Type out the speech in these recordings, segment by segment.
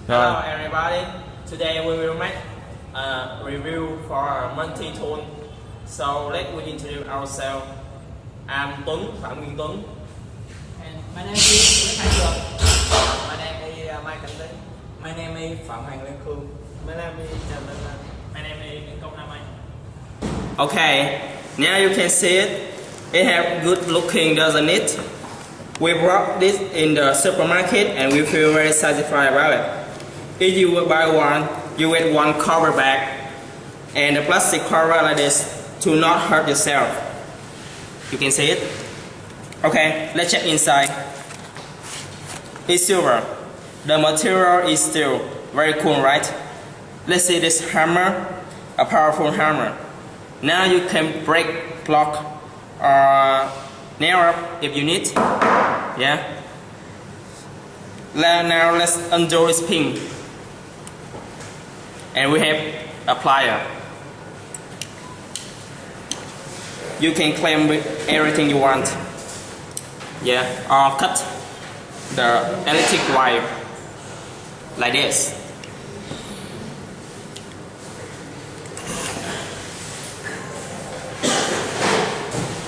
Hello everybody. Today we will make a review for a multi-tone. So let we introduce ourselves. I'm Tuấn, Phạm Nguyên Tuấn. And my name is Nguyễn Hải Trường. My name is Mai Cảnh Tính. My name is Phạm Hoàng Lê Khương. My name is Trần Văn Lan. My name is Nguyễn Công Nam Anh. Okay, now you can see it. It have good looking, doesn't it? We bought this in the supermarket and we feel very satisfied about it. If you will buy one, you get one cover bag and a plastic cover like this to not hurt yourself. You can see it? Okay, let's check inside. It's silver. The material is still very cool, right? Let's see this hammer, a powerful hammer. Now you can break, block, or nail up if you need. Yeah. Now let's undo this pin. And we have a plier. You can clamp with everything you want. Yeah. Or cut the electric wire like this.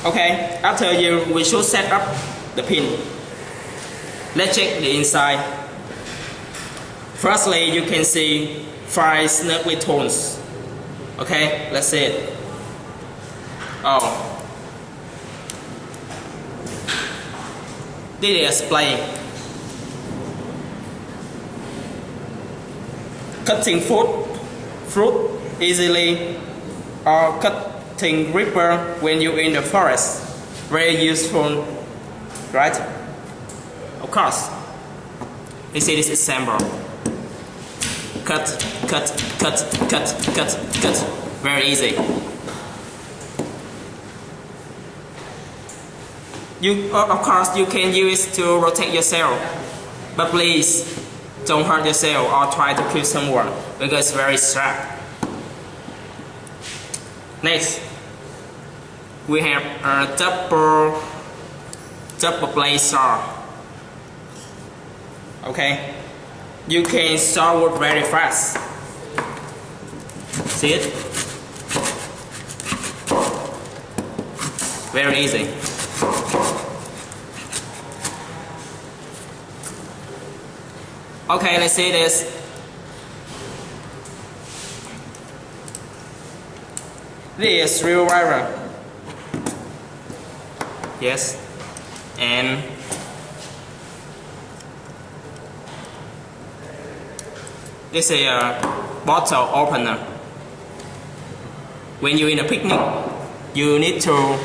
Okay, after we should set up the pin. Let's check the inside. Firstly, you can see 5 snugly tones. Okay, let's see it. Oh, this is display. Cutting fruit easily, or cutting ripper when you're in the forest. Very useful, right? Of course. You see this example. Cut, cut, cut, cut, cut, cut. Very easy. Of course, you can use it to rotate yourself, but please don't hurt yourself or try to kill someone because it's very sharp. Next, we have a double blade saw. Okay, you can saw wood very fast. See it? Very easy. Okay, let's see this. This is real wire. Yes, and this is a bottle opener. When you're in a picnic, you need to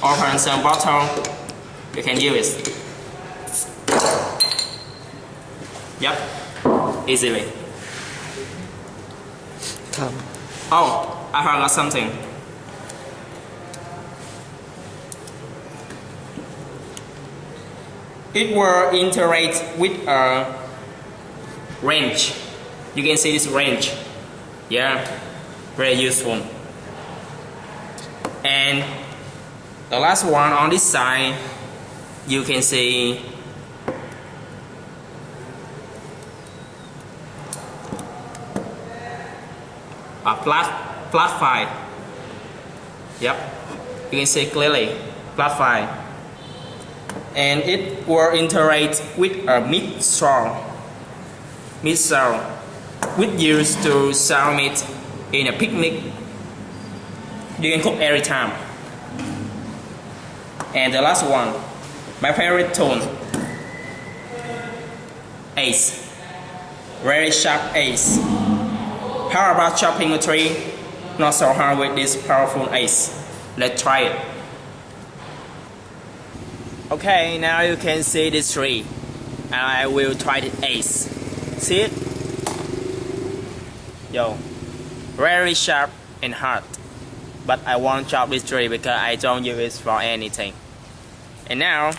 open some bottle. You can use it. Yep, easily. Oh, I forgot something. It will integrate with a wrench. You can see this wrench. Yeah, very useful. And the last one on this side, you can see a flat file. Yep, you can see clearly, flat file. And it will integrate with a meat saw, which used to sell meat in a picnic. You can cook every time. And the last one, my favorite tool, axe, very sharp axe. How about chopping a tree? Not so hard with this powerful axe. Let's try it. Okay, now you can see this tree. And I will try the axe. See it? Yo, very sharp and hard. But I won't chop this tree because I don't use it for anything. And now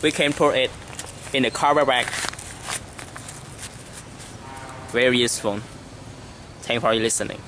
we can put it in the cover bag. Very useful. Thanks for listening.